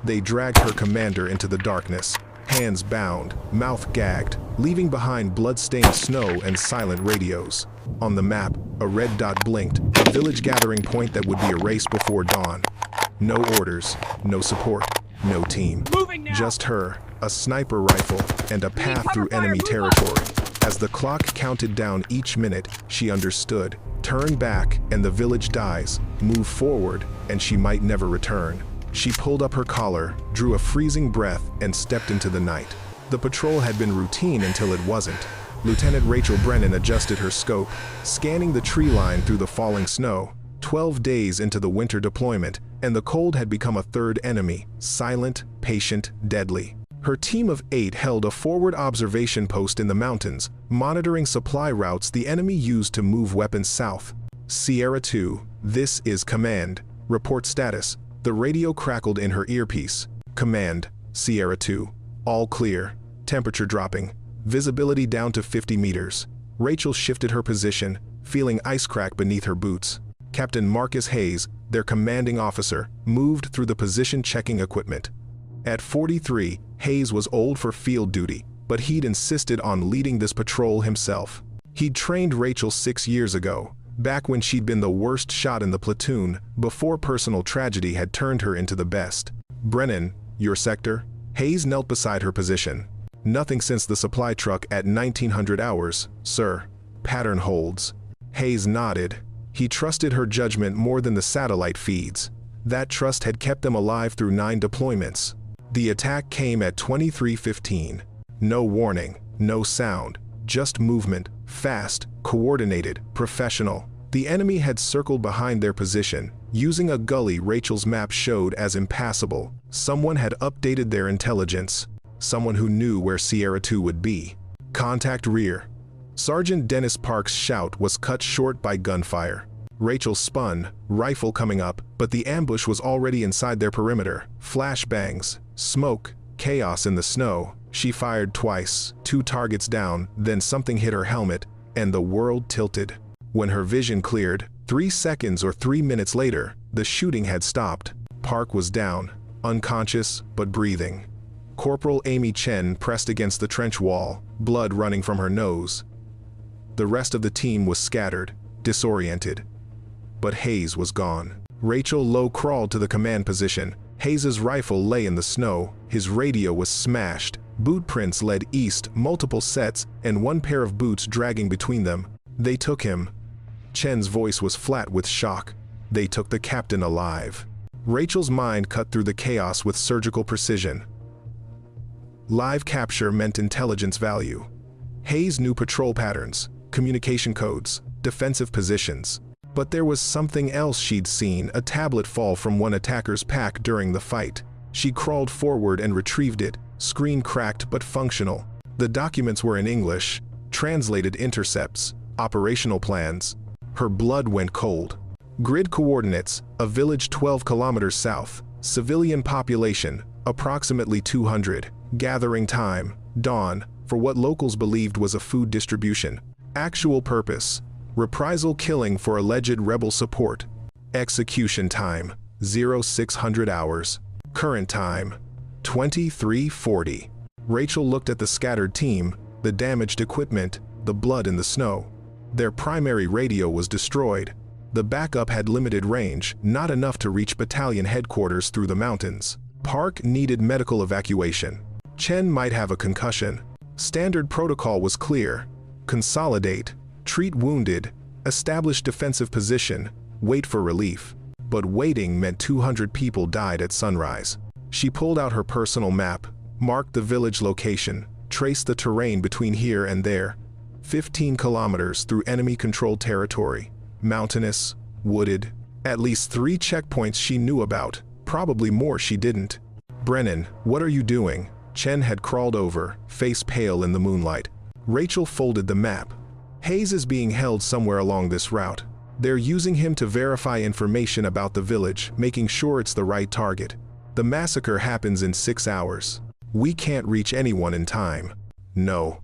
They dragged her commander into the darkness, hands bound, mouth gagged, leaving behind blood-stained snow and silent radios. On the map, a red dot blinked, a village gathering point that would be erased before dawn. No orders, no support, no team. Just her, a sniper rifle, and a path through enemy territory. As the clock counted down each minute, she understood. Turn back and the village dies. Move forward and she might never return. She pulled up her collar, drew a freezing breath, and stepped into the night. The patrol had been routine until it wasn't. Lieutenant Rachel Brennan adjusted her scope, scanning the tree line through the falling snow. 12 days into the winter deployment, and the cold had become a third enemy, silent, patient, deadly. Her team of 8 held a forward observation post in the mountains, monitoring supply routes the enemy used to move weapons south. Sierra 2, this is command. Report status. The radio crackled in her earpiece. Command, Sierra 2. All clear. Temperature dropping. Visibility down to 50 meters. Rachel shifted her position, feeling ice crack beneath her boots. Captain Marcus Hayes, their commanding officer, moved through the position-checking equipment. At 43, Hayes was old for field duty, but he'd insisted on leading this patrol himself. He'd trained Rachel 6 years ago, back when she'd been the worst shot in the platoon, before personal tragedy had turned her into the best. Brennan, your sector? Hayes knelt beside her position. Nothing since the supply truck at 1900 hours, sir. Pattern holds. Hayes nodded. He trusted her judgment more than the satellite feeds. That trust had kept them alive through 9 deployments. The attack came at 23:15. No warning, no sound, just movement, fast, coordinated, professional. The enemy had circled behind their position, using a gully Rachel's map showed as impassable. Someone had updated their intelligence. Someone who knew where Sierra 2 would be. Contact rear. Sergeant Dennis Parks' shout was cut short by gunfire. Rachel spun, rifle coming up, but the ambush was already inside their perimeter. Flashbangs, smoke, chaos in the snow. She fired twice, 2 targets down, then something hit her helmet, and the world tilted. When her vision cleared, 3 seconds or 3 minutes later, the shooting had stopped. Park was down, unconscious but breathing. Corporal Amy Chen pressed against the trench wall, blood running from her nose. The rest of the team was scattered, disoriented. But Hayes was gone. Rachel low crawled to the command position. Hayes's rifle lay in the snow. His radio was smashed. Boot prints led east, multiple sets, and 1 pair of boots dragging between them. They took him. Chen's voice was flat with shock. They took the captain alive. Rachel's mind cut through the chaos with surgical precision. Live capture meant intelligence value. Hayes knew patrol patterns, communication codes, defensive positions. But there was something else she'd seen, a tablet fall from one attacker's pack during the fight. She crawled forward and retrieved it, screen cracked but functional. The documents were in English, translated intercepts, operational plans. Her blood went cold. Grid coordinates, a village 12 kilometers south, civilian population, approximately 200. Gathering time, dawn, for what locals believed was a food distribution. Actual purpose, reprisal killing for alleged rebel support. Execution time, 0600 hours. Current time, 23:40. Rachel looked at the scattered team, the damaged equipment, the blood in the snow. Their primary radio was destroyed. The backup had limited range, not enough to reach battalion headquarters through the mountains. Park needed medical evacuation. Chen might have a concussion. Standard protocol was clear. Consolidate, treat wounded, establish defensive position, wait for relief. But waiting meant 200 people died at sunrise. She pulled out her personal map, marked the village location, traced the terrain between here and there. 15 kilometers through enemy-controlled territory. Mountainous, wooded. At least 3 checkpoints she knew about, probably more she didn't. Brennan, what are you doing? Chen had crawled over, face pale in the moonlight. Rachel folded the map. Hayes is being held somewhere along this route. They're using him to verify information about the village, making sure it's the right target. The massacre happens in 6 hours. We can't reach anyone in time. No,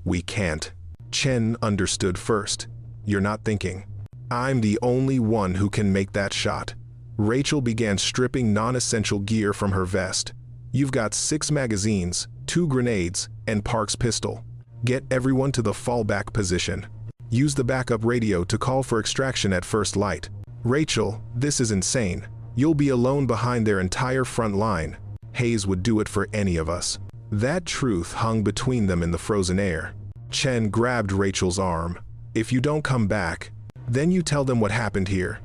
we can't. Chen understood first. You're not thinking. I'm the only one who can make that shot. Rachel began stripping non-essential gear from her vest. You've got 6 magazines, 2 grenades, and Park's pistol. Get everyone to the fallback position. Use the backup radio to call for extraction at first light. Rachel, this is insane. You'll be alone behind their entire front line. Hayes would do it for any of us. That truth hung between them in the frozen air. Chen grabbed Rachel's arm. If you don't come back, then you tell them what happened here.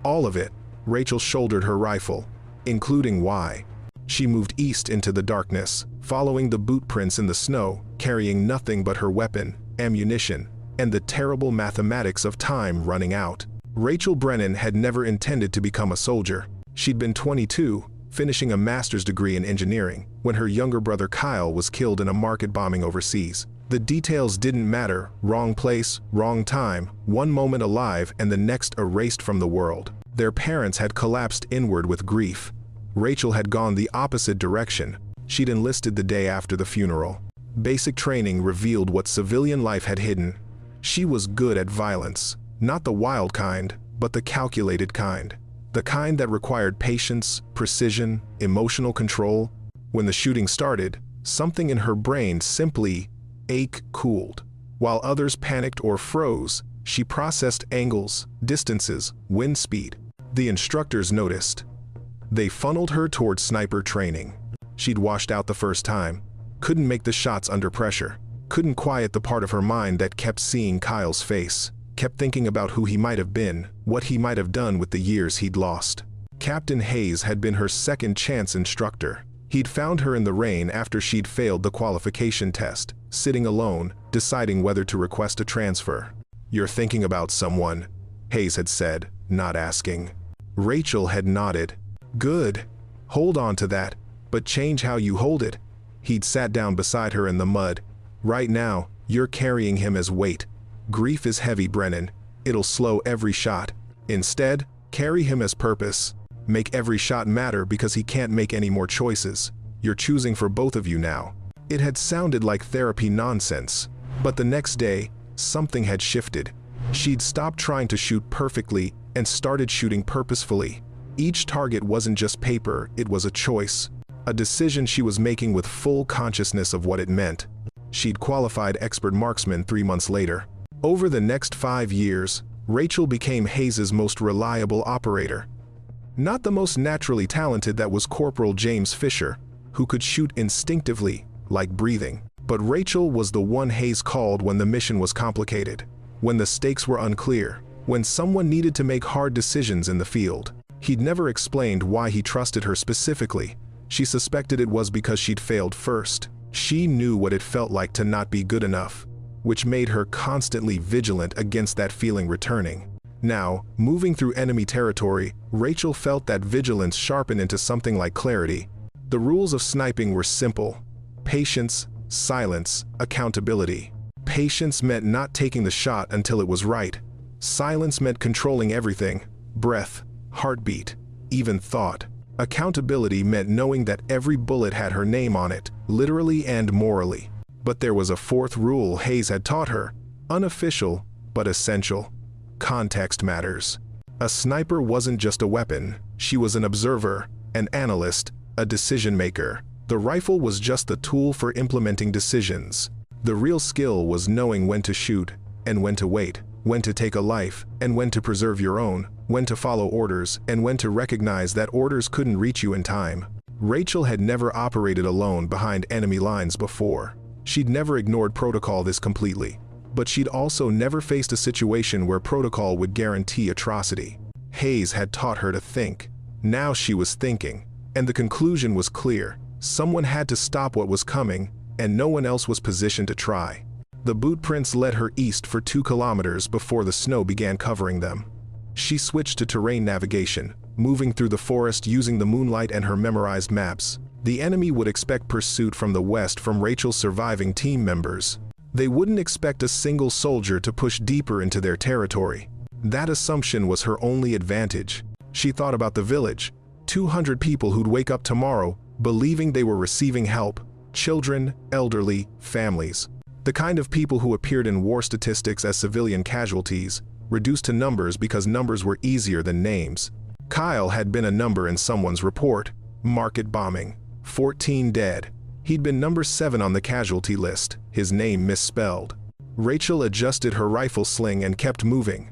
All of it. Rachel shouldered her rifle, including why. She moved east into the darkness, following the boot prints in the snow, carrying nothing but her weapon, ammunition, and the terrible mathematics of time running out. Rachel Brennan had never intended to become a soldier. She'd been 22, finishing a master's degree in engineering, when her younger brother Kyle was killed in a market bombing overseas. The details didn't matter: wrong place, wrong time, one moment alive and the next erased from the world. Their parents had collapsed inward with grief. Rachel had gone the opposite direction. She'd enlisted the day after the funeral. Basic training revealed what civilian life had hidden. She was good at violence, not the wild kind, but the calculated kind. The kind that required patience, precision, emotional control. When the shooting started, something in her brain simply cooled. While others panicked or froze, she processed angles, distances, wind speed. The instructors noticed. They funneled her towards sniper training. She'd washed out the first time, couldn't make the shots under pressure, couldn't quiet the part of her mind that kept seeing Kyle's face, kept thinking about who he might have been, what he might have done with the years he'd lost. Captain Hayes had been her second chance instructor. He'd found her in the rain after she'd failed the qualification test, sitting alone, deciding whether to request a transfer. "You're thinking about someone," Hayes had said, not asking. Rachel had nodded. "Good. Hold on to that, but change how you hold it." He'd sat down beside her in the mud. "Right now, you're carrying him as weight. Grief is heavy, Brennan. It'll slow every shot. Instead, carry him as purpose. Make every shot matter because he can't make any more choices. You're choosing for both of you now." It had sounded like therapy nonsense, but the next day, something had shifted. She'd stopped trying to shoot perfectly and started shooting purposefully. Each target wasn't just paper, it was a choice. A decision she was making with full consciousness of what it meant. She'd qualified expert marksman 3 months later. Over the next 5 years, Rachel became Hayes's most reliable operator. Not the most naturally talented, that was Corporal James Fisher, who could shoot instinctively, like breathing. But Rachel was the one Hayes called when the mission was complicated, when the stakes were unclear, when someone needed to make hard decisions in the field. He'd never explained why he trusted her specifically. She suspected it was because she'd failed first. She knew what it felt like to not be good enough, which made her constantly vigilant against that feeling returning. Now, moving through enemy territory, Rachel felt that vigilance sharpen into something like clarity. The rules of sniping were simple: patience, silence, accountability. Patience meant not taking the shot until it was right. Silence meant controlling everything: breath, heartbeat, even thought. Accountability meant knowing that every bullet had her name on it, literally and morally. But there was a fourth rule Hayes had taught her, unofficial but essential: context matters. A sniper wasn't just a weapon, she was an observer, an analyst, a decision maker. The rifle was just the tool for implementing decisions. The real skill was knowing when to shoot and when to wait, when to take a life and when to preserve your own, when to follow orders and when to recognize that orders couldn't reach you in time. Rachel had never operated alone behind enemy lines before. She'd never ignored protocol this completely, but she'd also never faced a situation where protocol would guarantee atrocity. Hayes had taught her to think. Now she was thinking, and the conclusion was clear: someone had to stop what was coming, and no one else was positioned to try. The boot prints led her east for 2 kilometers before the snow began covering them. She switched to terrain navigation, moving through the forest using the moonlight and her memorized maps. The enemy would expect pursuit from the west from Rachel's surviving team members. They wouldn't expect a single soldier to push deeper into their territory. That assumption was her only advantage. She thought about the village: 200 people who'd wake up tomorrow believing they were receiving help: children, elderly, families. The kind of people who appeared in war statistics as civilian casualties, reduced to numbers because numbers were easier than names. Kyle had been a number in someone's report. Market bombing. 14 dead. He'd been number 7 on the casualty list, his name misspelled. Rachel adjusted her rifle sling and kept moving.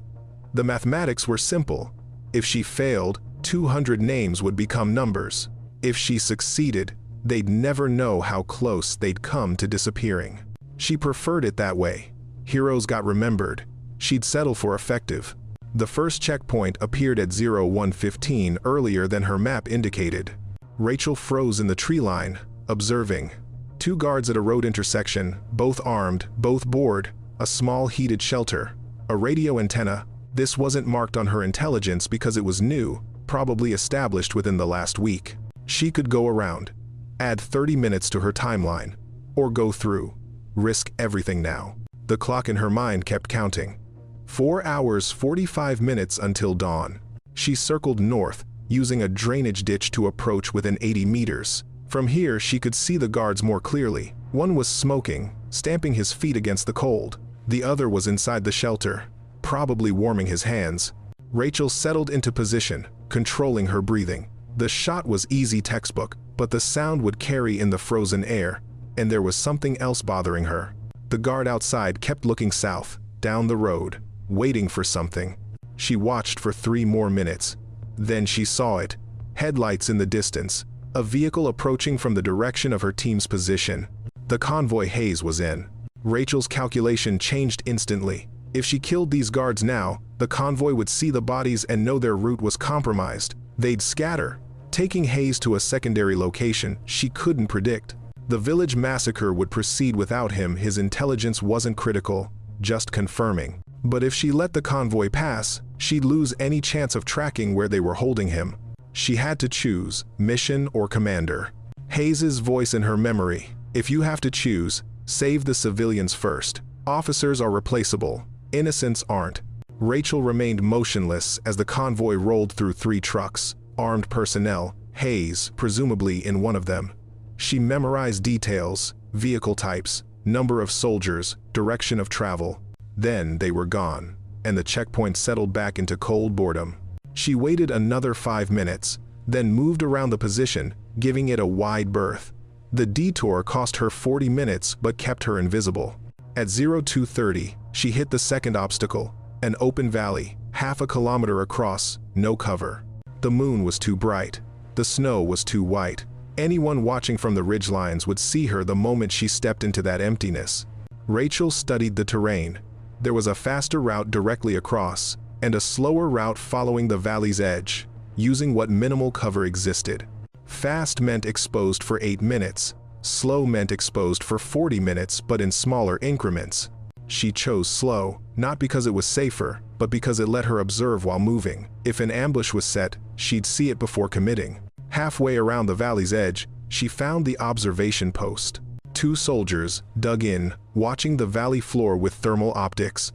The mathematics were simple. If she failed, 200 names would become numbers. If she succeeded, they'd never know how close they'd come to disappearing. She preferred it that way. Heroes got remembered. She'd settle for effective. The first checkpoint appeared at 01:15 earlier than her map indicated. Rachel froze in the tree line, observing. 2 guards at a road intersection, both armed, both bored, a small heated shelter, a radio antenna. This wasn't marked on her intelligence because it was new, probably established within the last week. She could go around, add 30 minutes to her timeline, or go through, risk everything now. The clock in her mind kept counting. 4 hours 45 minutes until dawn. She circled north, using a drainage ditch to approach within 80 meters. From here she could see the guards more clearly. One was smoking, stamping his feet against the cold. The other was inside the shelter, probably warming his hands. Rachel settled into position, controlling her breathing. The shot was easy textbook, but the sound would carry in the frozen air, and there was something else bothering her. The guard outside kept looking south, down the road, waiting for something. She watched for 3 more minutes. Then she saw it. Headlights in the distance. A vehicle approaching from the direction of her team's position. The convoy Hayes was in. Rachel's calculation changed instantly. If she killed these guards now, the convoy would see the bodies and know their route was compromised. They'd scatter. Taking Hayes to a secondary location she couldn't predict. The village massacre would proceed without him. His intelligence wasn't critical, just confirming. But if she let the convoy pass, she'd lose any chance of tracking where they were holding him. She had to choose, mission or commander. Hayes's voice in her memory. If you have to choose, save the civilians first. Officers are replaceable. Innocents aren't. Rachel remained motionless as the convoy rolled through 3 trucks. Armed personnel, Hayes, presumably in one of them. She memorized details, vehicle types, number of soldiers, direction of travel. Then they were gone, and the checkpoint settled back into cold boredom. She waited another 5 minutes, then moved around the position, giving it a wide berth. The detour cost her 40 minutes but kept her invisible. At 02:30, she hit the second obstacle, an open valley, half a kilometer across, no cover. The moon was too bright. The snow was too white. Anyone watching from the ridgelines would see her the moment she stepped into that emptiness. Rachel studied the terrain. There was a faster route directly across, and a slower route following the valley's edge, using what minimal cover existed. Fast meant exposed for 8 minutes. Slow meant exposed for 40 minutes, but in smaller increments. She chose slow, not because it was safer, but because it let her observe while moving. If an ambush was set, she'd see it before committing. Halfway around the valley's edge, she found the observation post. 2 soldiers, dug in, watching the valley floor with thermal optics.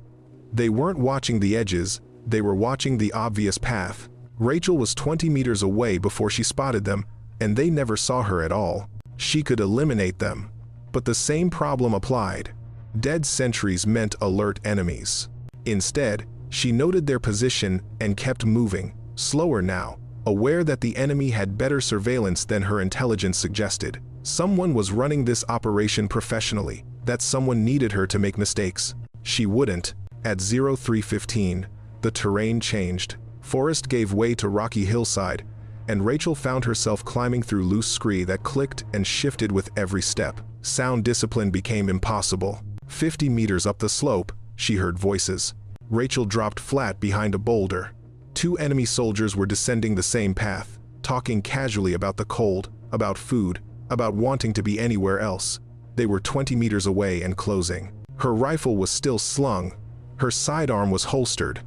They weren't watching the edges, they were watching the obvious path. Rachel was 20 meters away before she spotted them, and they never saw her at all. She could eliminate them. But the same problem applied. Dead sentries meant alert enemies. Instead, she noted their position and kept moving, slower now, aware that the enemy had better surveillance than her intelligence suggested. Someone was running this operation professionally, that someone needed her to make mistakes. She wouldn't. At 03:15, the terrain changed. Forest gave way to rocky hillside, and Rachel found herself climbing through loose scree that clicked and shifted with every step. Sound discipline became impossible. 50 meters up the slope, she heard voices. Rachel dropped flat behind a boulder. 2 enemy soldiers were descending the same path, talking casually about the cold, about food, about wanting to be anywhere else. They were 20 meters away and closing. Her rifle was still slung. Her sidearm was holstered.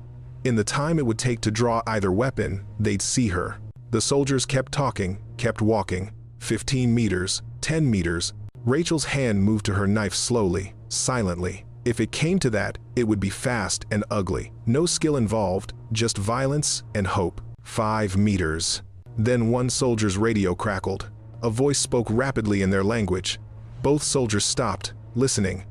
In the time it would take to draw either weapon, they'd see her. The soldiers kept talking, kept walking. 15 meters, 10 meters. Rachel's hand moved to her knife slowly, silently. If it came to that, it would be fast and ugly. No skill involved, just violence and hope. 5 meters. Then one soldier's radio crackled. A voice spoke rapidly in their language. Both soldiers stopped, listening.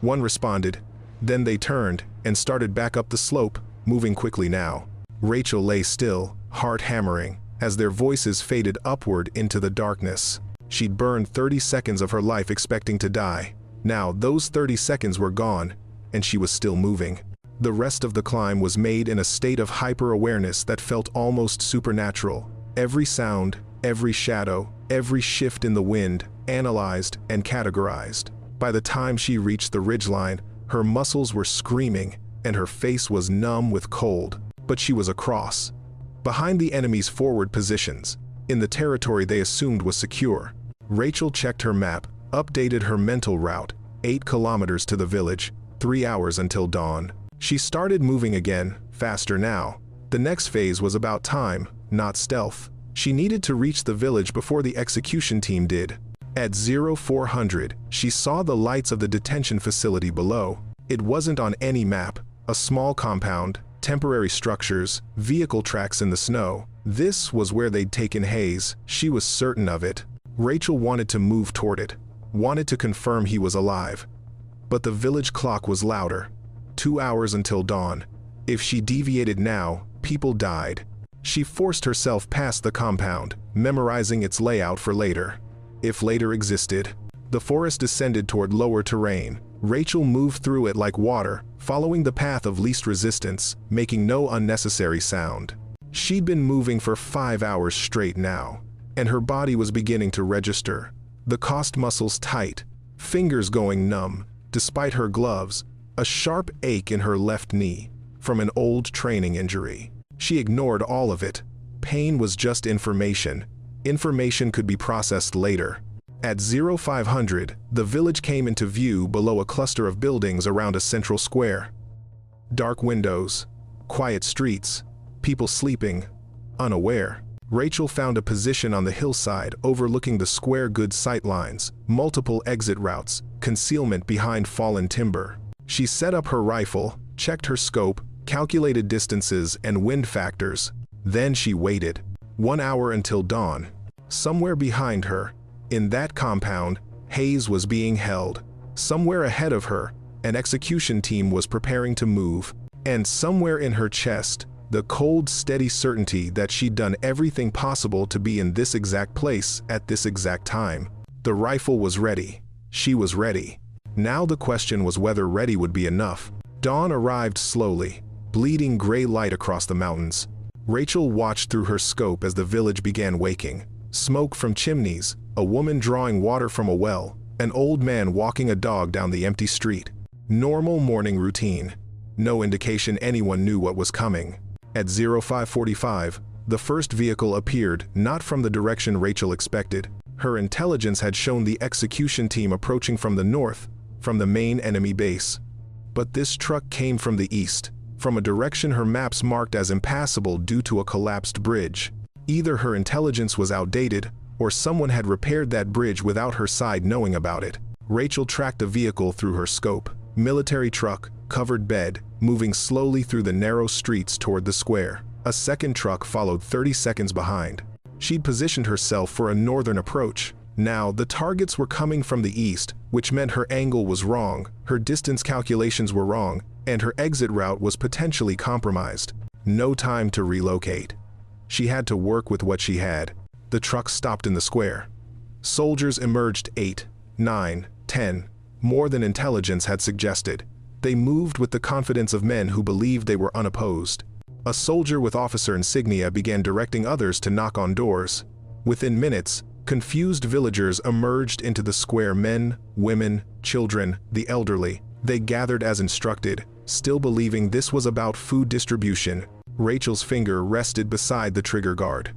One responded. Then they turned and started back up the slope, moving quickly now. Rachel lay still, heart hammering, as their voices faded upward into the darkness. She'd burned 30 seconds of her life expecting to die. Now those 30 seconds were gone, and she was still moving. The rest of the climb was made in a state of hyper-awareness that felt almost supernatural. Every sound, every shadow, every shift in the wind, analyzed and categorized. By the time she reached the ridgeline, her muscles were screaming, and her face was numb with cold. But she was across, behind the enemy's forward positions, in the territory they assumed was secure. Rachel checked her map, updated her mental route, 8 kilometers to the village, 3 hours until dawn. She started moving again, faster now. The next phase was about time, not stealth. She needed to reach the village before the execution team did. At 0400, she saw the lights of the detention facility below. It wasn't on any map. A small compound, temporary structures, vehicle tracks in the snow. This was where they'd taken Hayes. She was certain of it. Rachel wanted to move toward it, wanted to confirm he was alive. But the village clock was louder. 2 hours until dawn. If she deviated now, people died. She forced herself past the compound, memorizing its layout for later. If later existed. The forest descended toward lower terrain. Rachel moved through it like water, following the path of least resistance, making no unnecessary sound. She'd been moving for 5 hours straight now, and her body was beginning to register. The cost muscles tight, fingers going numb. Despite her gloves, a sharp ache in her left knee, from an old training injury. She ignored all of it. Pain was just information. Information could be processed later. At 0500, the village came into view below a cluster of buildings around a central square. Dark windows, quiet streets, people sleeping, unaware. Rachel found a position on the hillside overlooking the square goods sightlines, multiple exit routes, concealment behind fallen timber. She set up her rifle, checked her scope, calculated distances and wind factors. Then she waited. 1 hour until dawn. Somewhere behind her, in that compound, Hayes was being held. Somewhere ahead of her, an execution team was preparing to move. And somewhere in her chest, the cold, steady certainty that she'd done everything possible to be in this exact place at this exact time. The rifle was ready. She was ready. Now the question was whether ready would be enough. Dawn arrived slowly, bleeding gray light across the mountains. Rachel watched through her scope as the village began waking. Smoke from chimneys, a woman drawing water from a well, an old man walking a dog down the empty street. Normal morning routine. No indication anyone knew what was coming. At 0545, the first vehicle appeared, not from the direction Rachel expected. Her intelligence had shown the execution team approaching from the north, from the main enemy base. But this truck came from the east, from a direction her maps marked as impassable due to a collapsed bridge. Either her intelligence was outdated, or someone had repaired that bridge without her side knowing about it. Rachel tracked the vehicle through her scope. Military truck, covered bed, moving slowly through the narrow streets toward the square. A second truck followed 30 seconds behind. She'd positioned herself for a northern approach. Now, the targets were coming from the east, which meant her angle was wrong, her distance calculations were wrong, and her exit route was potentially compromised. No time to relocate. She had to work with what she had. The truck stopped in the square. Soldiers emerged 8, 9, 10, more than intelligence had suggested. They moved with the confidence of men who believed they were unopposed. A soldier with officer insignia began directing others to knock on doors. Within minutes, confused villagers emerged into the square, men, women, children, the elderly. They gathered as instructed, still believing this was about food distribution. Rachel's finger rested beside the trigger guard.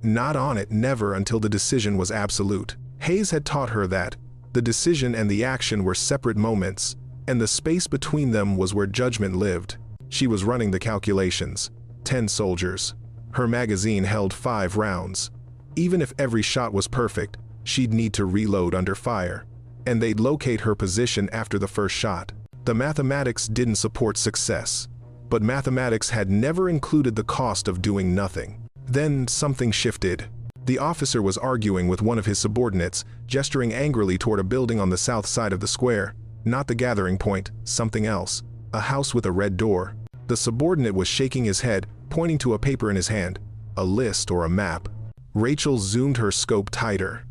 Not on it, never until the decision was absolute. Hayes had taught her that the decision and the action were separate moments, and the space between them was where judgment lived. She was running the calculations. 10 soldiers. Her magazine held 5 rounds. Even if every shot was perfect, she'd need to reload under fire. And they'd locate her position after the first shot. The mathematics didn't support success. But mathematics had never included the cost of doing nothing. Then something shifted. The officer was arguing with one of his subordinates, gesturing angrily toward a building on the south side of the square. Not the gathering point, something else. A house with a red door. The subordinate was shaking his head, pointing to a paper in his hand. a list, or a map. Rachel zoomed her scope tighter.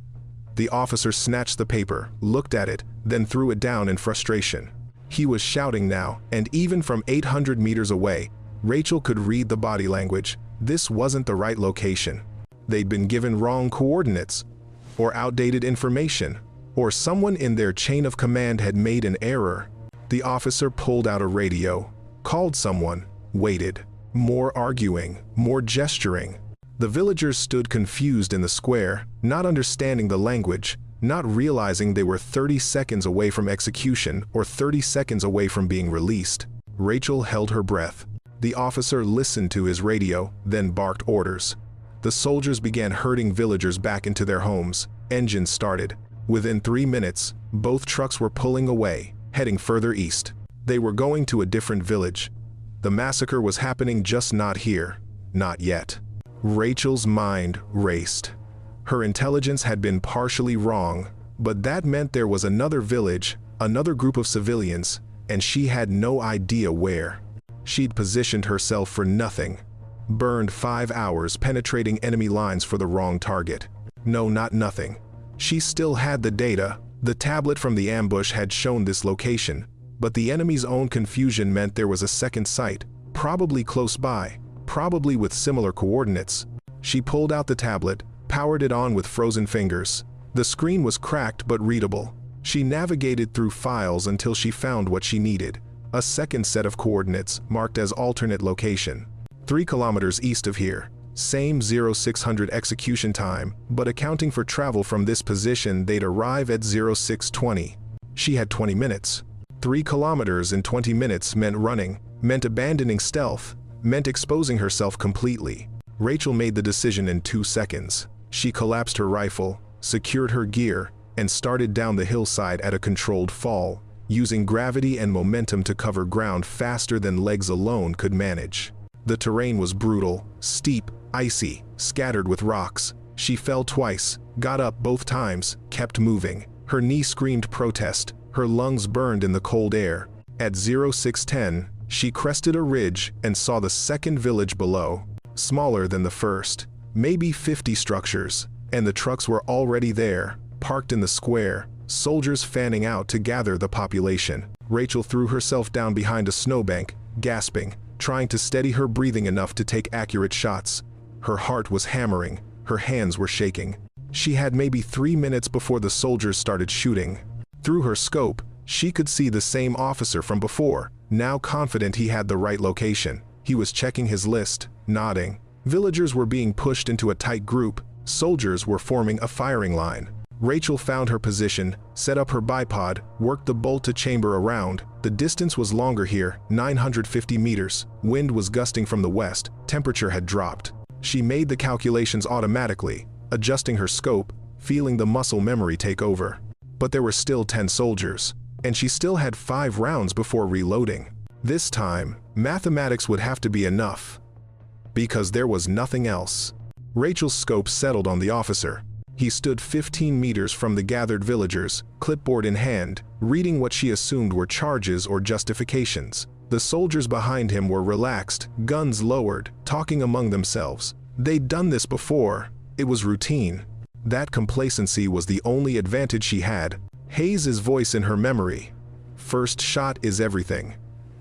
The officer snatched the paper, looked at it, then threw it down in frustration. He was shouting now, and even from 800 meters away, Rachel could read the body language. This wasn't the right location. They'd been given wrong coordinates, or outdated information, or someone in their chain of command had made an error. The officer pulled out a radio, called someone, waited. More arguing, more gesturing. The villagers stood confused in the square, not understanding the language, not realizing they were 30 seconds away from execution or 30 seconds away from being released. Rachel held her breath. The officer listened to his radio, then barked orders. The soldiers began herding villagers back into their homes. Engines started. Within 3 minutes, both trucks were pulling away, heading further east. They were going to a different village. The massacre was happening, just not here. Not yet. Rachel's mind raced. Her intelligence had been partially wrong, but that meant there was another village, another group of civilians, and she had no idea where. She'd positioned herself for nothing. Burned 5 hours penetrating enemy lines for the wrong target. No, not nothing. She still had the data. The tablet from the ambush had shown this location, but the enemy's own confusion meant there was a second site, probably close by, probably with similar coordinates. She pulled out the tablet, powered it on with frozen fingers. The screen was cracked but readable. She navigated through files until she found what she needed. A second set of coordinates marked as alternate location. 3 kilometers east of here. Same 0600 execution time, but accounting for travel from this position, they'd arrive at 0620. She had 20 minutes. 3 kilometers in 20 minutes meant running, meant abandoning stealth, meant exposing herself completely. Rachel made the decision in 2 seconds. She collapsed her rifle, secured her gear, and started down the hillside at a controlled fall, using gravity and momentum to cover ground faster than legs alone could manage. The terrain was brutal, steep, icy, scattered with rocks. She fell twice, got up both times, kept moving. Her knee screamed protest, her lungs burned in the cold air. At 0610, she crested a ridge and saw the second village below. Smaller than the first, maybe 50 structures, and the trucks were already there, parked in the square, soldiers fanning out to gather the population. Rachel threw herself down behind a snowbank, gasping, trying to steady her breathing enough to take accurate shots. Her heart was hammering, her hands were shaking. She had maybe 3 minutes before the soldiers started shooting. Through her scope, she could see the same officer from before, now confident he had the right location. He was checking his list, nodding. Villagers were being pushed into a tight group. Soldiers were forming a firing line. Rachel found her position, set up her bipod, worked the bolt-to-chamber around. The distance was longer here, 950 meters. Wind was gusting from the west. Temperature had dropped. She made the calculations automatically, adjusting her scope, feeling the muscle memory take over. But there were still 10 soldiers, and she still had 5 rounds before reloading. This time, mathematics would have to be enough, because there was nothing else. Rachel's scope settled on the officer. He stood 15 meters from the gathered villagers, clipboard in hand, reading what she assumed were charges or justifications. The soldiers behind him were relaxed, guns lowered, talking among themselves. They'd done this before. It was routine. That complacency was the only advantage she had. Hayes' voice in her memory. First shot is everything.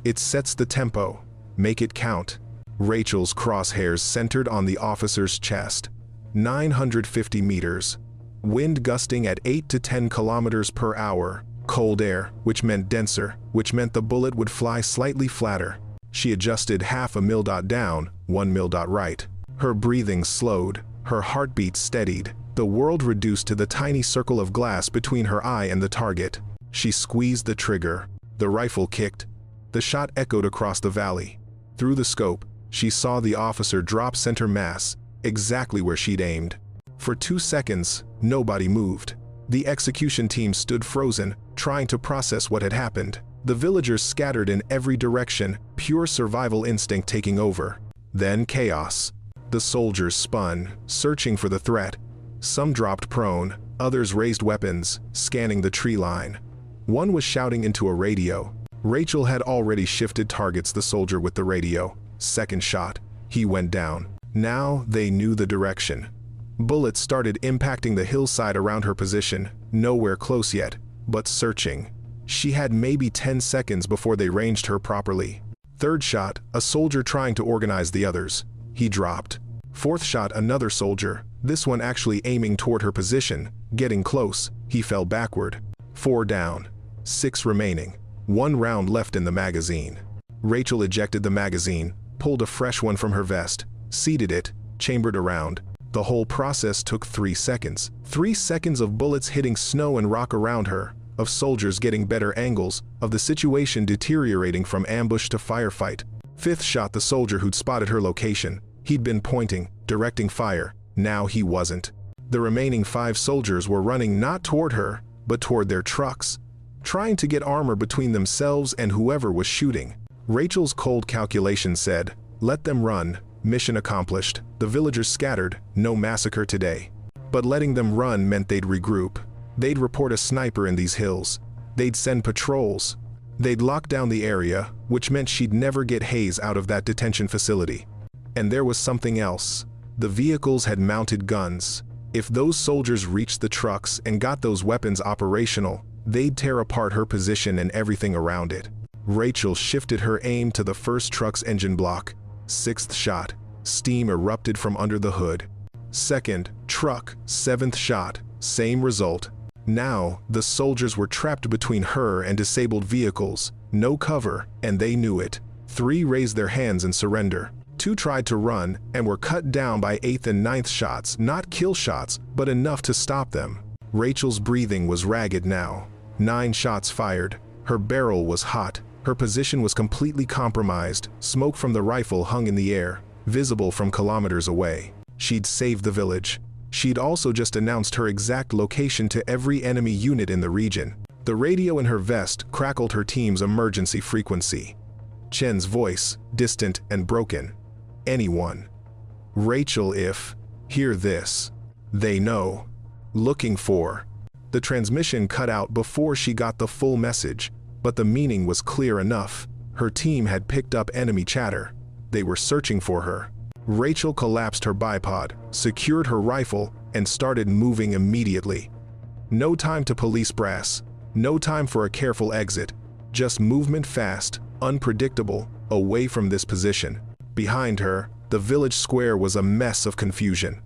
It sets the tempo. Make it count. Rachel's crosshairs centered on the officer's chest. 950 meters. Wind gusting at 8 to 10 kilometers per hour. Cold air, which meant denser, which meant the bullet would fly slightly flatter. She adjusted half a mil dot down, 1 mil dot right. Her breathing slowed. Her heartbeat steadied. The world reduced to the tiny circle of glass between her eye and the target. She squeezed the trigger. The rifle kicked. The shot echoed across the valley. Through the scope, she saw the officer drop center mass, exactly where she'd aimed. For 2 seconds, nobody moved. The execution team stood frozen, trying to process what had happened. The villagers scattered in every direction, pure survival instinct taking over. Then chaos. The soldiers spun, searching for the threat. Some dropped prone, others raised weapons, scanning the tree line. One was shouting into a radio. Rachel had already shifted targets. The soldier with the radio. Second shot. He went down. Now they knew the direction. Bullets started impacting the hillside around her position, nowhere close yet, but searching. She had maybe 10 seconds before they ranged her properly. Third shot, a soldier trying to organize the others. He dropped. Fourth shot, another soldier, this one actually aiming toward her position. Getting close, he fell backward. 4 down. 6 remaining. 1 round left in the magazine. Rachel ejected the magazine, pulled a fresh one from her vest, seated it, chambered around. The whole process took 3 seconds. 3 seconds of bullets hitting snow and rock around her, of soldiers getting better angles, of the situation deteriorating from ambush to firefight. Fifth shot, the soldier who'd spotted her location. He'd been pointing, directing fire. Now he wasn't. The remaining 5 soldiers were running not toward her, but toward their trucks, trying to get armor between themselves and whoever was shooting. Rachel's cold calculation said, let them run, mission accomplished. The villagers scattered, no massacre today. But letting them run meant they'd regroup. They'd report a sniper in these hills. They'd send patrols. They'd lock down the area, which meant she'd never get Hayes out of that detention facility. And there was something else. The vehicles had mounted guns. If those soldiers reached the trucks and got those weapons operational, they'd tear apart her position and everything around it. Rachel shifted her aim to the first truck's engine block. 6th shot. Steam erupted from under the hood. 2nd truck, 7th shot. Same result. Now, the soldiers were trapped between her and disabled vehicles. No cover, and they knew it. 3 raised their hands in surrender. 2 tried to run and were cut down by 8th and 9th shots, not kill shots, but enough to stop them. Rachel's breathing was ragged now. 9 shots fired. Her barrel was hot. Her position was completely compromised. Smoke from the rifle hung in the air, visible from kilometers away. She'd saved the village. She'd also just announced her exact location to every enemy unit in the region. The radio in her vest crackled her team's emergency frequency. Chen's voice, distant and broken. Anyone. Rachel, if. Hear this. They know. Looking for. The transmission cut out before she got the full message, but the meaning was clear enough. Her team had picked up enemy chatter. They were searching for her. Rachel collapsed her bipod, secured her rifle, and started moving immediately. No time to police brass. No time for a careful exit. Just movement fast, unpredictable, away from this position. Behind her, the village square was a mess of confusion.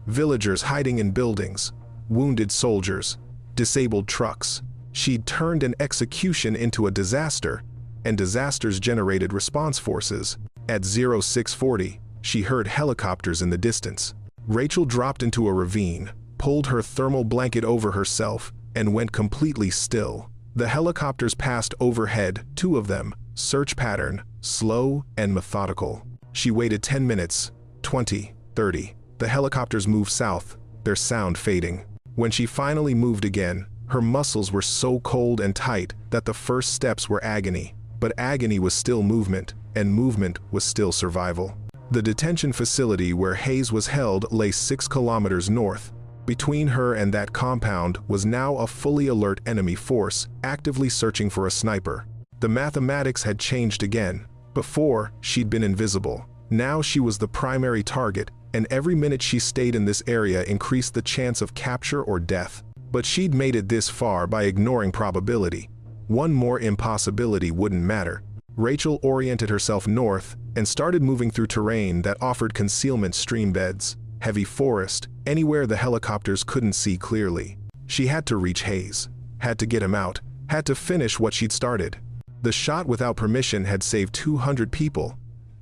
Villagers hiding in buildings, wounded soldiers, disabled trucks. She'd turned an execution into a disaster, and disasters generated response forces. At 0640, she heard helicopters in the distance. Rachel dropped into a ravine, pulled her thermal blanket over herself, and went completely still. The helicopters passed overhead, 2 of them, search pattern, slow and methodical. She waited 10 minutes, 20, 30. The helicopters moved south, their sound fading. When she finally moved again, her muscles were so cold and tight that the first steps were agony. But agony was still movement, and movement was still survival. The detention facility where Hayes was held lay 6 kilometers north. Between her and that compound was now a fully alert enemy force, actively searching for a sniper. The mathematics had changed again. Before, she'd been invisible. Now she was the primary target, and every minute she stayed in this area increased the chance of capture or death. But she'd made it this far by ignoring probability. One more impossibility wouldn't matter. Rachel oriented herself north and started moving through terrain that offered concealment stream beds, heavy forest, anywhere the helicopters couldn't see clearly. She had to reach Hayes, had to get him out, had to finish what she'd started. The shot without permission had saved 200 people.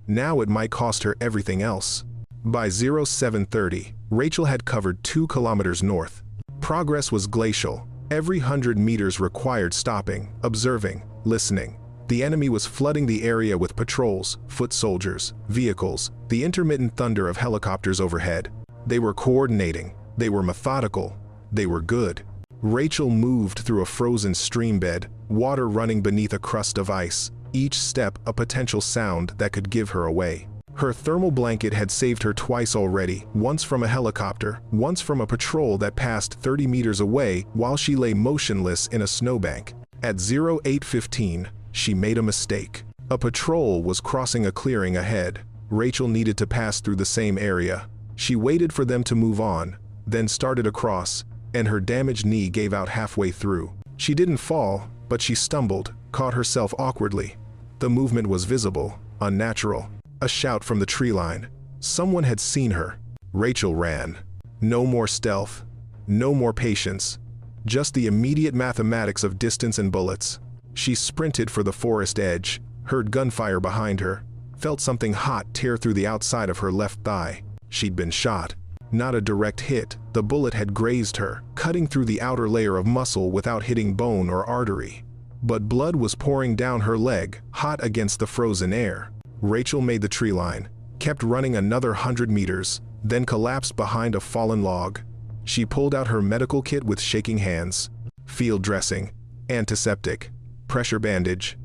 Now it might cost her everything else. By 0730, Rachel had covered 2 kilometers north. Progress was glacial. Every 100 meters required stopping, observing, listening. The enemy was flooding the area with patrols, foot soldiers, vehicles, the intermittent thunder of helicopters overhead. They were coordinating. They were methodical. They were good. Rachel moved through a frozen stream bed, water running beneath a crust of ice, each step a potential sound that could give her away. Her thermal blanket had saved her twice already, once from a helicopter, once from a patrol that passed 30 meters away while she lay motionless in a snowbank. At 0815, she made a mistake. A patrol was crossing a clearing ahead. Rachel needed to pass through the same area. She waited for them to move on, then started across, and her damaged knee gave out halfway through. She didn't fall, but she stumbled, caught herself awkwardly. The movement was visible, unnatural. A shout from the tree line. Someone had seen her. Rachel ran. No more stealth. No more patience. Just the immediate mathematics of distance and bullets. She sprinted for the forest edge, heard gunfire behind her, felt something hot tear through the outside of her left thigh. She'd been shot. Not a direct hit, the bullet had grazed her, cutting through the outer layer of muscle without hitting bone or artery. But blood was pouring down her leg, hot against the frozen air. Rachel made the tree line, kept running another 100 meters, then collapsed behind a fallen log. She pulled out her medical kit with shaking hands. Field dressing, antiseptic, pressure bandage.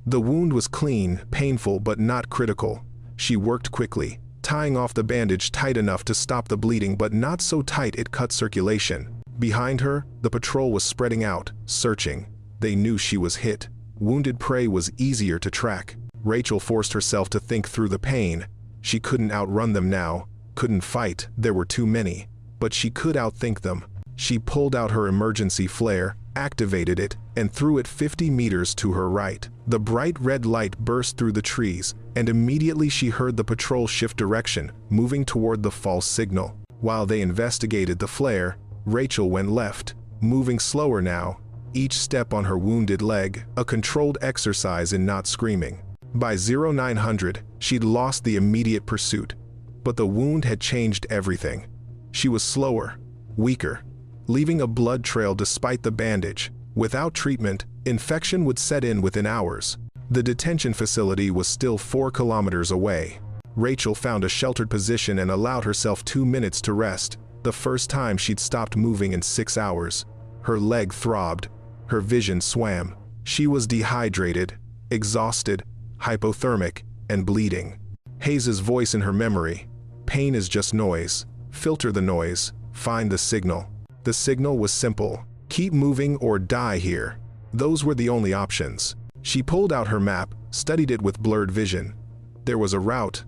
The wound was clean, painful but not critical. She worked quickly, tying off the bandage tight enough to stop the bleeding but not so tight it cut circulation. Behind her, the patrol was spreading out, searching. They knew she was hit. Wounded prey was easier to track. Rachel forced herself to think through the pain. She couldn't outrun them now, couldn't fight, there were too many. But she could outthink them. She pulled out her emergency flare, activated it, and threw it 50 meters to her right. The bright red light burst through the trees, and immediately she heard the patrol shift direction, moving toward the false signal. While they investigated the flare, Rachel went left, moving slower now, each step on her wounded leg, a controlled exercise in not screaming. By 0900, she'd lost the immediate pursuit, but the wound had changed everything. She was slower, weaker, leaving a blood trail despite the bandage. Without treatment, infection would set in within hours. The detention facility was still 4 kilometers away. Rachel found a sheltered position and allowed herself 2 minutes to rest, the first time she'd stopped moving in 6 hours. Her leg throbbed, her vision swam. She was dehydrated, exhausted, hypothermic, and bleeding. Hayes's voice in her memory. Pain is just noise. Filter the noise, find the signal. The signal was simple. Keep moving or die here. Those were the only options. She pulled out her map, studied it with blurred vision. There was a route.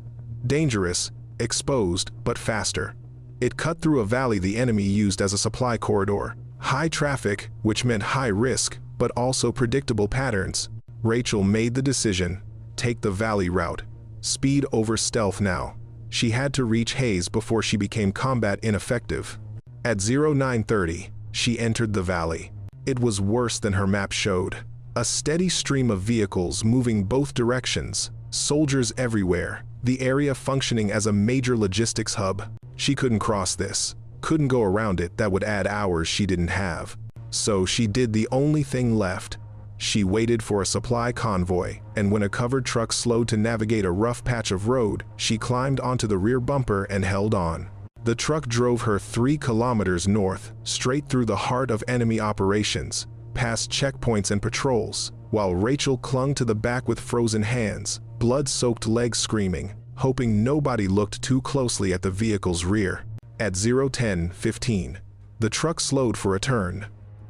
Dangerous, exposed, but faster. It cut through a valley the enemy used as a supply corridor. High traffic, which meant high risk, but also predictable patterns. Rachel made the decision. Take the valley route. Speed over stealth now. She had to reach Hayes before she became combat ineffective. At 0930, she entered the valley. It was worse than her map showed. A steady stream of vehicles moving both directions, soldiers everywhere, the area functioning as a major logistics hub. She couldn't cross this, couldn't go around it, that would add hours she didn't have. So she did the only thing left. She waited for a supply convoy, and when a covered truck slowed to navigate a rough patch of road, she climbed onto the rear bumper and held on. The truck drove her 3 kilometers north, straight through the heart of enemy operations, past checkpoints and patrols, while Rachel clung to the back with frozen hands, blood-soaked legs screaming, hoping nobody looked too closely at the vehicle's rear. At 0:10:15, the truck slowed for a turn.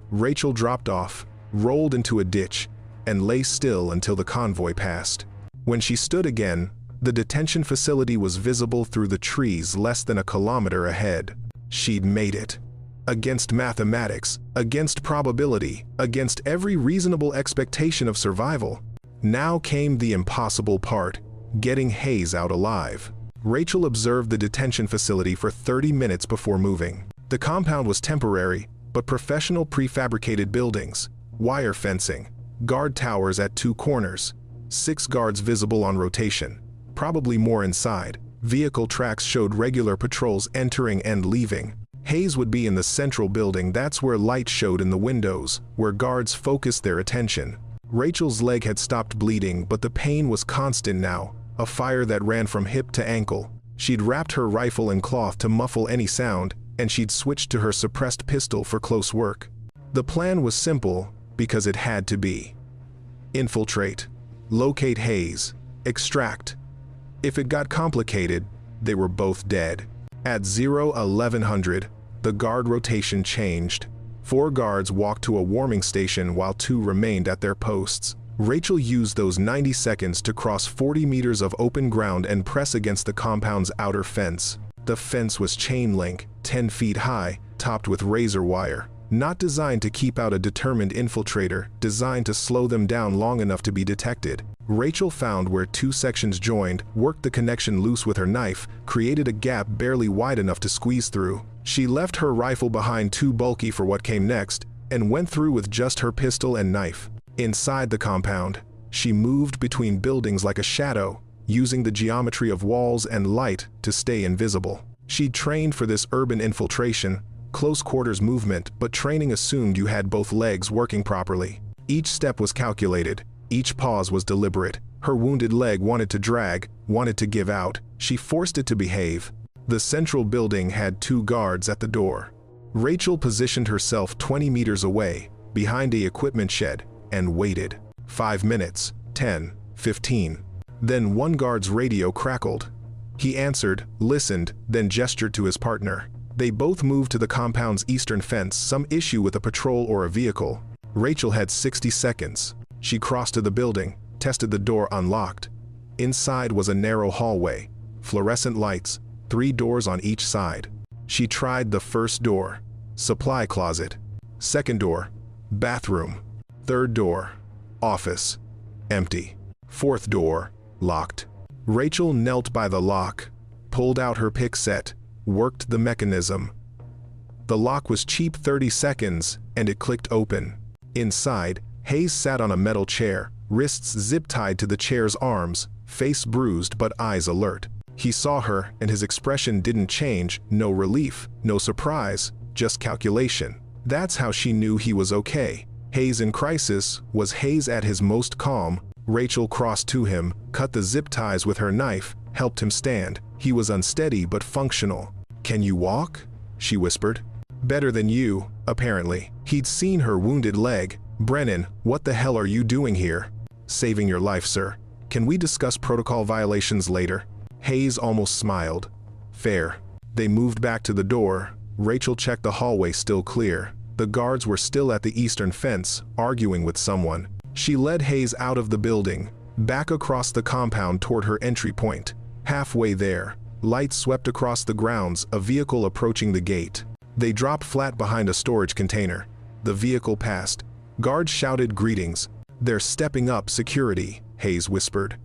Rachel dropped off, rolled into a ditch, and lay still until the convoy passed. When she stood again, the detention facility was visible through the trees less than a kilometer ahead. She'd made it. Against mathematics, against probability, against every reasonable expectation of survival. Now came the impossible part, getting Hayes out alive. Rachel observed the detention facility for 30 minutes before moving. The compound was temporary, but professional prefabricated buildings. Wire fencing, guard towers at 2 corners, 6 guards visible on rotation, probably more inside. Vehicle tracks showed regular patrols entering and leaving. Hayes would be in the central building, that's where light showed in the windows, where guards focused their attention. Rachel's leg had stopped bleeding, but the pain was constant now, a fire that ran from hip to ankle. She'd wrapped her rifle in cloth to muffle any sound, and she'd switched to her suppressed pistol for close work. The plan was simple, because it had to be. Infiltrate. Locate Hayes. Extract. If it got complicated, they were both dead. At 0:1100, the guard rotation changed. 4 guards walked to a warming station while 2 remained at their posts. Rachel used those 90 seconds to cross 40 meters of open ground and press against the compound's outer fence. The fence was chain link, 10 feet high, topped with razor wire. Not designed to keep out a determined infiltrator, designed to slow them down long enough to be detected. Rachel found where two sections joined, worked the connection loose with her knife, created a gap barely wide enough to squeeze through. She left her rifle behind, too bulky for what came next, and went through with just her pistol and knife. Inside the compound, she moved between buildings like a shadow, using the geometry of walls and light to stay invisible. She'd trained for this urban infiltration, close quarters movement, but training assumed you had both legs working properly. Each step was calculated, each pause was deliberate. Her wounded leg wanted to drag, wanted to give out. She forced it to behave. The central building had 2 guards at the door. Rachel positioned herself 20 meters away, behind the equipment shed, and waited. 5 minutes, 10, 15. Then one guard's radio crackled. He answered, listened, then gestured to his partner. They both moved to the compound's eastern fence, some issue with a patrol or a vehicle. Rachel had 60 seconds. She crossed to the building, tested the door unlocked. Inside was a narrow hallway, fluorescent lights, 3 doors on each side. She tried the first door, supply closet. Second door, bathroom. Third door, office, empty. Fourth door, locked. Rachel knelt by the lock, pulled out her pick set, worked the mechanism. The lock was cheap, 30 seconds, and it clicked open. Inside, Hayes sat on a metal chair, wrists zip-tied to the chair's arms, face bruised but eyes alert. He saw her, and his expression didn't change, no relief, no surprise, just calculation. That's how she knew he was okay. Hayes in crisis was Hayes at his most calm. Rachel crossed to him, cut the zip ties with her knife, helped him stand. He was unsteady but functional. "Can you walk?" she whispered. "Better than you, apparently." He'd seen her wounded leg. "Brennan, what the hell are you doing here?" "Saving your life, sir. Can we discuss protocol violations later?" Hayes almost smiled. "Fair." They moved back to the door. Rachel checked the hallway, still clear. The guards were still at the eastern fence, arguing with someone. She led Hayes out of the building, back across the compound toward her entry point. Halfway there, lights swept across the grounds, a vehicle approaching the gate. They dropped flat behind a storage container. The vehicle passed. Guards shouted greetings. "They're stepping up security," Hayes whispered.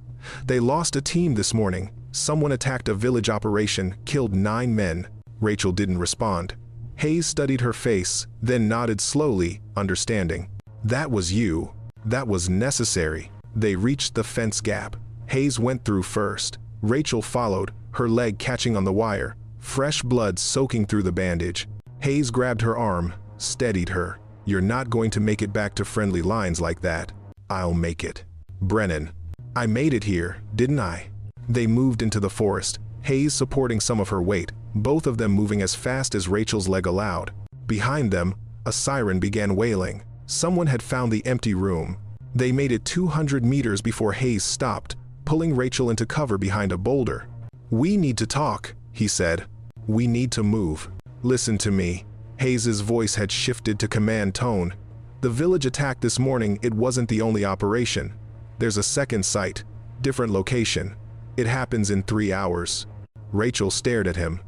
"They lost a team this morning. Someone attacked a village operation, killed 9 men. Rachel didn't respond. Hayes studied her face, then nodded slowly, understanding. "That was you. That was necessary." They reached the fence gap. Hayes went through first. Rachel followed, her leg catching on the wire, fresh blood soaking through the bandage. Hayes grabbed her arm, steadied her. "You're not going to make it back to friendly lines like that." "I'll make it." "Brennan, I made it here, didn't I?" They moved into the forest, Hayes supporting some of her weight, both of them moving as fast as Rachel's leg allowed. Behind them, a siren began wailing. Someone had found the empty room. They made it 200 meters before Hayes stopped, pulling Rachel into cover behind a boulder. "We need to talk," he said. "We need to move. Listen to me." Hayes's voice had shifted to command tone. "The village attack this morning, it wasn't the only operation. There's a second site, different location. It happens in 3 hours." Rachel stared at him.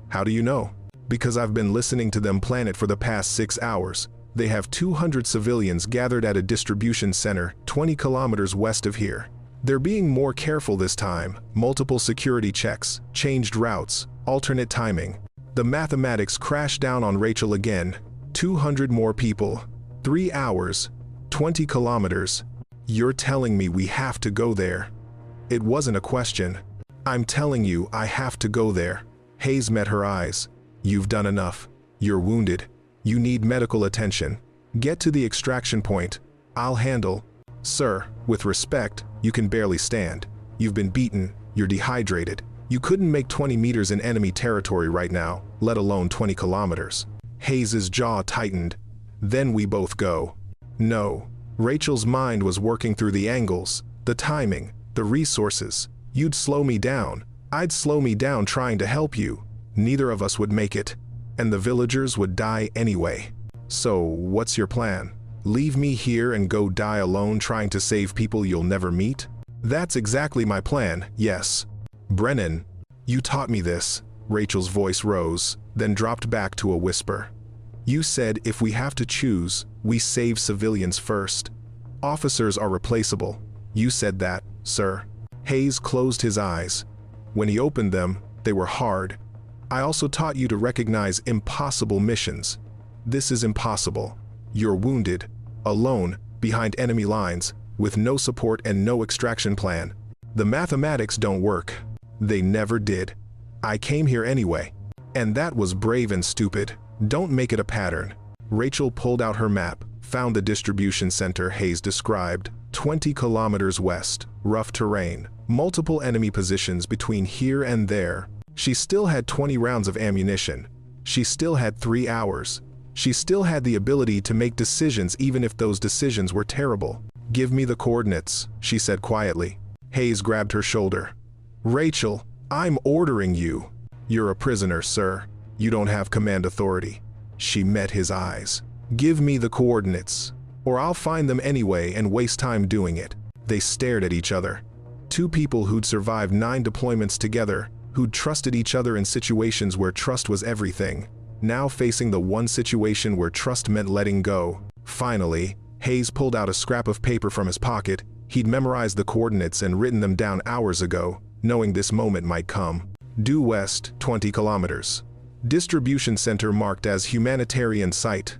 "How do you know?" "Because I've been listening to them plan it for the past 6 hours. They have 200 civilians gathered at a distribution center 20 kilometers west of here. They're being more careful this time, multiple security checks, changed routes, alternate timing." The mathematics crashed down on Rachel again. 200 more people, 3 hours, 20 kilometers. "You're telling me we have to go there?" It wasn't a question. "I'm telling you I have to go there." Hayes met her eyes. "You've done enough. You're wounded. You need medical attention. Get to the extraction point. I'll handle." "Sir, with respect, you can barely stand. You've been beaten, you're dehydrated. You couldn't make 20 meters in enemy territory right now, let alone 20 kilometers." Hayes's jaw tightened. "Then we both go." "No." Rachel's mind was working through the angles, the timing, the resources. "You'd slow me down. I'd slow me down trying to help you. Neither of us would make it. And the villagers would die anyway. So, what's your plan?" Leave me here and go die alone trying to save people you'll never meet? That's exactly my plan, yes. Brennan, you taught me this. Rachel's voice rose, then dropped back to a whisper. You said if we have to choose, we save civilians first. Officers are replaceable. You said that, sir. Hayes closed his eyes. When he opened them, they were hard. I also taught you to recognize impossible missions. This is impossible. You're wounded, alone, behind enemy lines, with no support and no extraction plan. The mathematics don't work. They never did. I came here anyway. And that was brave and stupid. Don't make it a pattern. Rachel pulled out her map, found the distribution center Hayes described. 20 kilometers west, rough terrain, multiple enemy positions between here and there. She still had 20 rounds of ammunition. She still had 3 hours. She still had the ability to make decisions even if those decisions were terrible. Give me the coordinates, she said quietly. Hayes grabbed her shoulder. Rachel, I'm ordering you. You're a prisoner, sir. You don't have command authority. She met his eyes. Give me the coordinates, or I'll find them anyway and waste time doing it. They stared at each other. Two people who'd survived 9 deployments together, who'd trusted each other in situations where trust was everything, now facing the one situation where trust meant letting go. Finally, Hayes pulled out a scrap of paper from his pocket. He'd memorized the coordinates and written them down hours ago, knowing this moment might come. Due west, 20 kilometers. Distribution center marked as humanitarian site.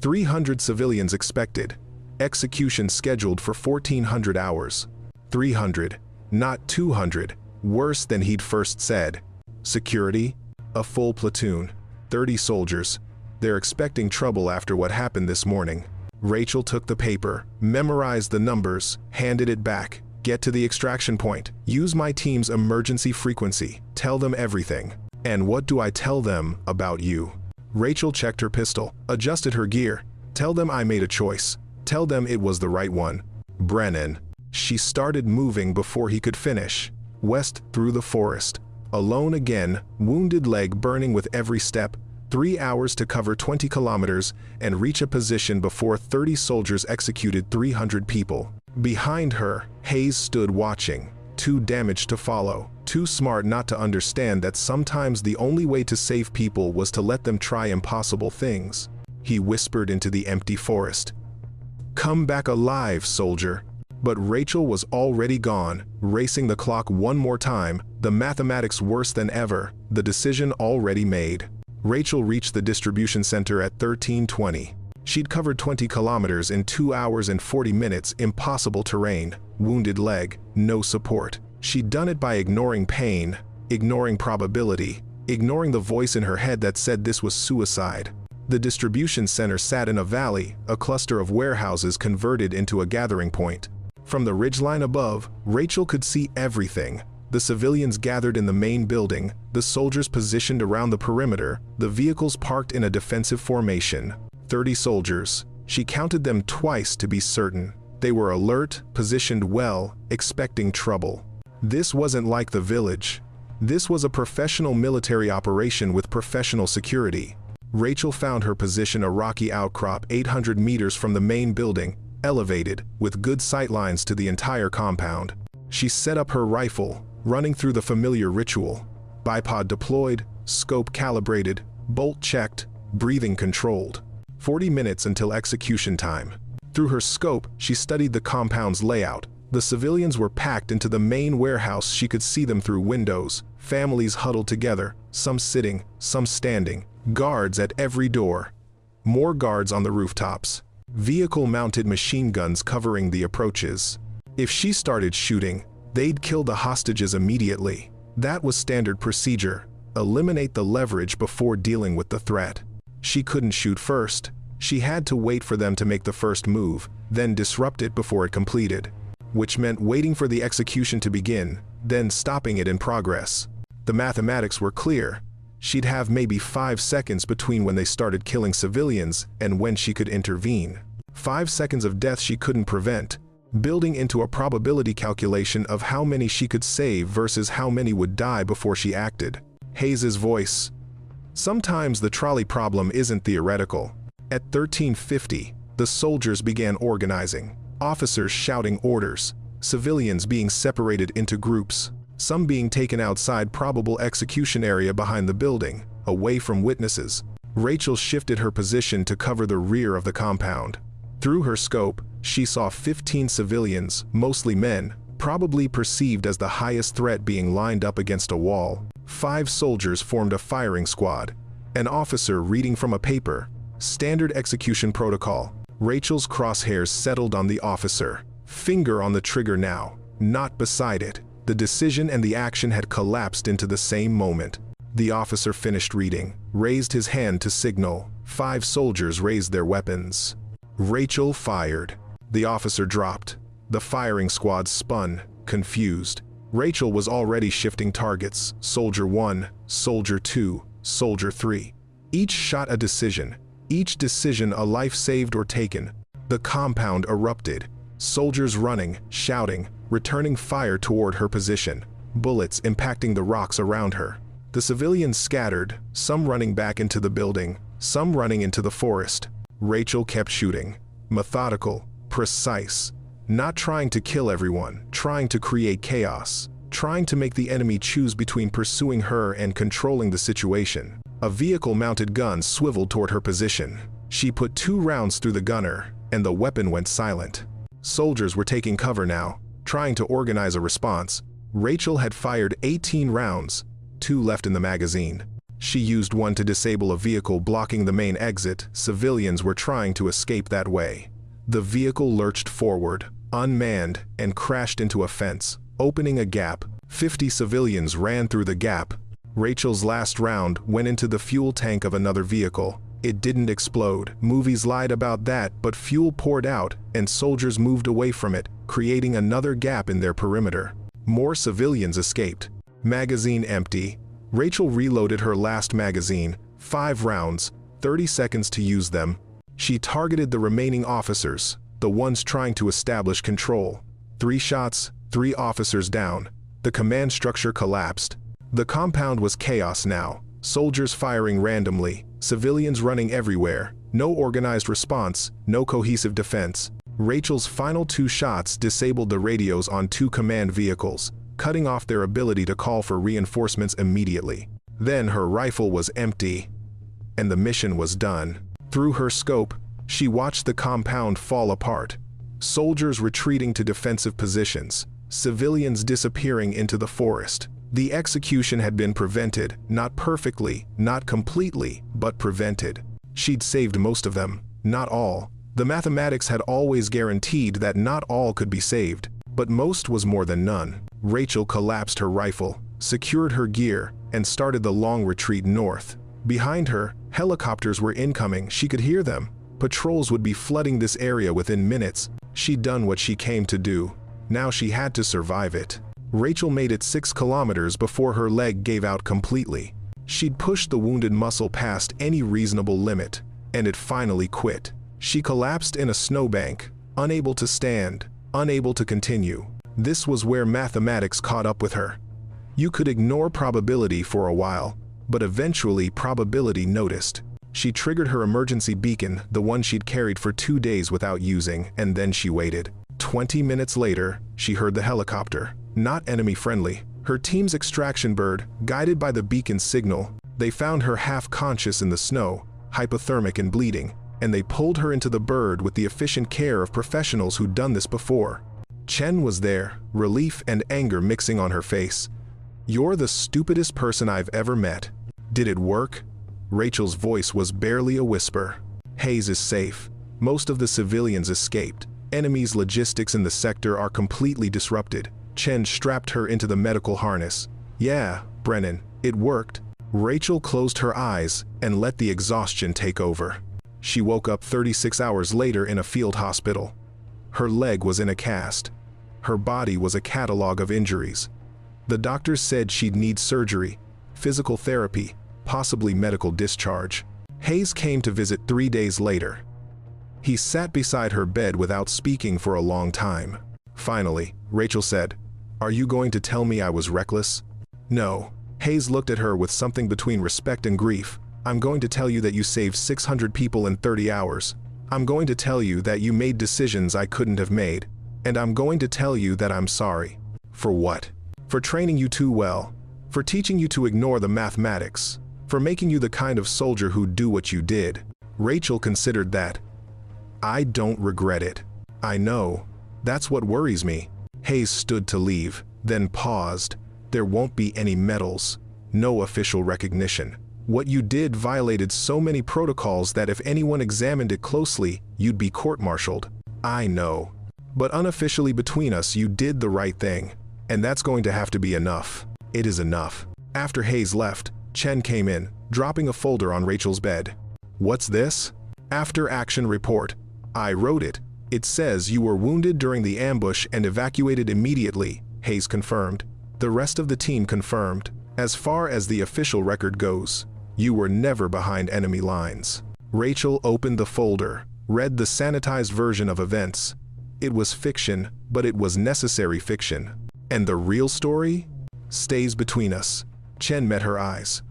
300 civilians expected. Execution scheduled for 1,400 hours. 300, not 200, worse than he'd first said. Security? A full platoon. 30 soldiers. They're expecting trouble after what happened this morning. Rachel took the paper, memorized the numbers, handed it back. Get to the extraction point. Use my team's emergency frequency. Tell them everything. And what do I tell them about you? Rachel checked her pistol, adjusted her gear. Tell them I made a choice. Tell them it was the right one. Brennan. She started moving before he could finish. West through the forest. Alone again, wounded leg burning with every step. 3 hours to cover 20 kilometers and reach a position before 30 soldiers executed 300 people. Behind her, Hayes stood watching, too damaged to follow, too smart not to understand that sometimes the only way to save people was to let them try impossible things. He whispered into the empty forest. Come back alive, soldier. But Rachel was already gone, racing the clock one more time, the mathematics worse than ever, the decision already made. Rachel reached the distribution center at 13:20. She'd covered 20 kilometers in 2 hours and 40 minutes, impossible terrain, wounded leg, no support. She'd done it by ignoring pain, ignoring probability, ignoring the voice in her head that said this was suicide. The distribution center sat in a valley, a cluster of warehouses converted into a gathering point. From the ridgeline above, Rachel could see everything. The civilians gathered in the main building, the soldiers positioned around the perimeter, the vehicles parked in a defensive formation. 30 soldiers. She counted them twice to be certain. They were alert, positioned well, expecting trouble. This wasn't like the village. This was a professional military operation with professional security. Rachel found her position a rocky outcrop 800 meters from the main building, elevated, with good sightlines to the entire compound. She set up her rifle, running through the familiar ritual. Bipod deployed, scope calibrated, bolt checked, breathing controlled. 40 minutes until execution time. Through her scope, she studied the compound's layout. The civilians were packed into the main warehouse. She could see them through windows, families huddled together, some sitting, some standing, guards at every door. More guards on the rooftops. Vehicle-mounted machine guns covering the approaches. If she started shooting, they'd kill the hostages immediately. That was standard procedure. Eliminate the leverage before dealing with the threat. She couldn't shoot first. She had to wait for them to make the first move, then disrupt it before it completed. Which meant waiting for the execution to begin, then stopping it in progress. The mathematics were clear. She'd have maybe 5 seconds between when they started killing civilians and when she could intervene. 5 seconds of death she couldn't prevent, building into a probability calculation of how many she could save versus how many would die before she acted. Hayes's voice. Sometimes the trolley problem isn't theoretical. At 13:50, The soldiers began organizing, officers shouting orders, civilians being separated into groups, some being taken outside probable execution area behind the building, away from witnesses. Rachel shifted her position to cover the rear of the compound. Through her scope, she saw 15 civilians, mostly men, probably perceived as the highest threat, being lined up against a wall. 5 soldiers formed a firing squad. An officer reading from a paper. Standard execution protocol. Rachel's crosshairs settled on the officer. Finger on the trigger now, not beside it. The decision and the action had collapsed into the same moment. The officer finished reading, raised his hand to signal. 5 soldiers raised their weapons. Rachel fired. The officer dropped. The firing squad spun, confused. Rachel was already shifting targets. Soldier 1, Soldier 2, Soldier 3. Each shot a decision. Each decision a life saved or taken. The compound erupted. Soldiers running, shouting, returning fire toward her position. Bullets impacting the rocks around her. The civilians scattered, some running back into the building, some running into the forest. Rachel kept shooting. Methodical, precise. Not trying to kill everyone, trying to create chaos. Trying to make the enemy choose between pursuing her and controlling the situation. A vehicle-mounted gun swiveled toward her position. She put 2 rounds through the gunner, and the weapon went silent. Soldiers were taking cover now, trying to organize a response. Rachel had fired 18 rounds, 2 left in the magazine. She used one to disable a vehicle blocking the main exit. Civilians were trying to escape that way. The vehicle lurched forward, unmanned, and crashed into a fence, opening a gap. 50 civilians ran through the gap. Rachel's last round went into the fuel tank of another vehicle. It didn't explode. Movies lied about that, but fuel poured out, and soldiers moved away from it, creating another gap in their perimeter. More civilians escaped. Magazine empty. Rachel reloaded her last magazine, 5 rounds, 30 seconds to use them. She targeted the remaining officers, the ones trying to establish control. 3 shots, 3 officers down. The command structure collapsed. The compound was chaos now. Soldiers firing randomly, civilians running everywhere. No organized response, no cohesive defense. Rachel's final 2 shots disabled the radios on 2 command vehicles, cutting off their ability to call for reinforcements immediately. Then her rifle was empty, and the mission was done. Through her scope, she watched the compound fall apart. Soldiers retreating to defensive positions, civilians disappearing into the forest. The execution had been prevented, not perfectly, not completely, but prevented. She'd saved most of them, not all. The mathematics had always guaranteed that not all could be saved, but most was more than none. Rachel collapsed her rifle, secured her gear, and started the long retreat north. Behind her, helicopters were incoming. She could hear them. Patrols would be flooding this area within minutes. She'd done what she came to do. Now she had to survive it. Rachel made it 6 kilometers before her leg gave out completely. She'd pushed the wounded muscle past any reasonable limit, and it finally quit. She collapsed in a snowbank, unable to stand, unable to continue. This was where mathematics caught up with her. You could ignore probability for a while, but eventually probability noticed. She triggered her emergency beacon, the one she'd carried for 2 days without using, and then she waited. 20 minutes later, she heard the helicopter. Not enemy-friendly. Her team's extraction bird, guided by the beacon signal. They found her half-conscious in the snow, hypothermic and bleeding, and they pulled her into the bird with the efficient care of professionals who'd done this before. Chen was there, relief and anger mixing on her face. "You're the stupidest person I've ever met." "Did it work?" Rachel's voice was barely a whisper. "Hayes is safe. Most of the civilians escaped. Enemy's logistics in the sector are completely disrupted." Chen strapped her into the medical harness. "Yeah, Brennan, it worked." Rachel closed her eyes and let the exhaustion take over. She woke up 36 hours later in a field hospital. Her leg was in a cast. Her body was a catalog of injuries. The doctors said she'd need surgery, physical therapy, possibly medical discharge. Hayes came to visit 3 days later. He sat beside her bed without speaking for a long time. Finally, Rachel said, "Are you going to tell me I was reckless?" "No." Hayes looked at her with something between respect and grief. "I'm going to tell you that you saved 600 people in 30 hours. I'm going to tell you that you made decisions I couldn't have made, and I'm going to tell you that I'm sorry. For what? For training you too well, for teaching you to ignore the mathematics, for making you the kind of soldier who'd do what you did. Rachel considered that. I don't regret it. I know. That's what worries me. Hayes stood to leave, then paused. There won't be any medals, no official recognition. What you did violated so many protocols that if anyone examined it closely, you'd be court-martialed. I know. But unofficially between us, you did the right thing. And that's going to have to be enough. It is enough. After Hayes left, Chen came in, dropping a folder on Rachel's bed. What's this? After action report. I wrote it. It says you were wounded during the ambush and evacuated immediately, Hayes confirmed. The rest of the team confirmed. As far as the official record goes, you were never behind enemy lines. Rachel opened the folder, read the sanitized version of events. It was fiction, but it was necessary fiction. And the real story stays between us. Chen met her eyes.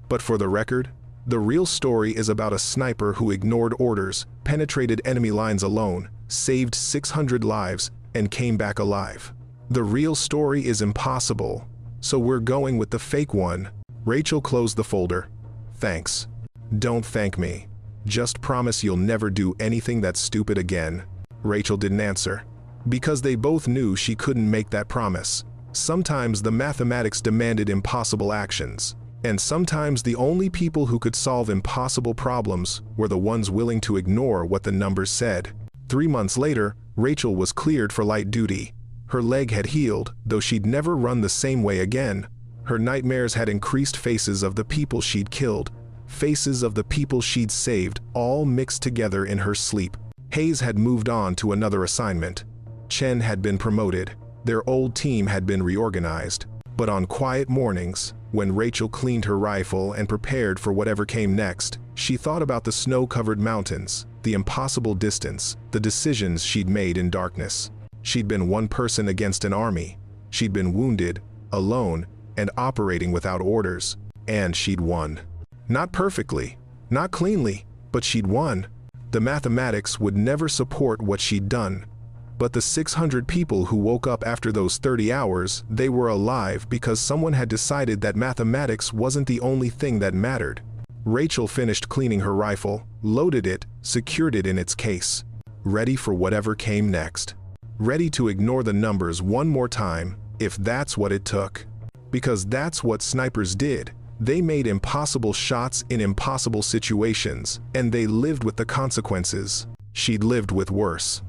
But for the record, the real story is about a sniper who ignored orders, penetrated enemy lines alone, saved 600 lives, and came back alive. The real story is impossible, so we're going with the fake one. Rachel closed the folder. Thanks. Don't thank me. Just promise you'll never do anything that stupid again. Rachel didn't answer. Because they both knew she couldn't make that promise. Sometimes the mathematics demanded impossible actions. And sometimes the only people who could solve impossible problems were the ones willing to ignore what the numbers said. 3 months later, Rachel was cleared for light duty. Her leg had healed, though she'd never run the same way again. Her nightmares had increased faces of the people she'd killed, faces of the people she'd saved, all mixed together in her sleep. Hayes had moved on to another assignment. Chen had been promoted. Their old team had been reorganized. But on quiet mornings, when Rachel cleaned her rifle and prepared for whatever came next, she thought about the snow-covered mountains, the impossible distance, the decisions she'd made in darkness. She'd been one person against an army. She'd been wounded, alone, and operating without orders. And she'd won. Not perfectly, not cleanly, but she'd won. The mathematics would never support what she'd done. But the 600 people who woke up after those 30 hours, they were alive because someone had decided that mathematics wasn't the only thing that mattered. Rachel finished cleaning her rifle, loaded it, secured it in its case. Ready for whatever came next. Ready to ignore the numbers one more time, if that's what it took. Because that's what snipers did. They made impossible shots in impossible situations, and they lived with the consequences. She'd lived with worse.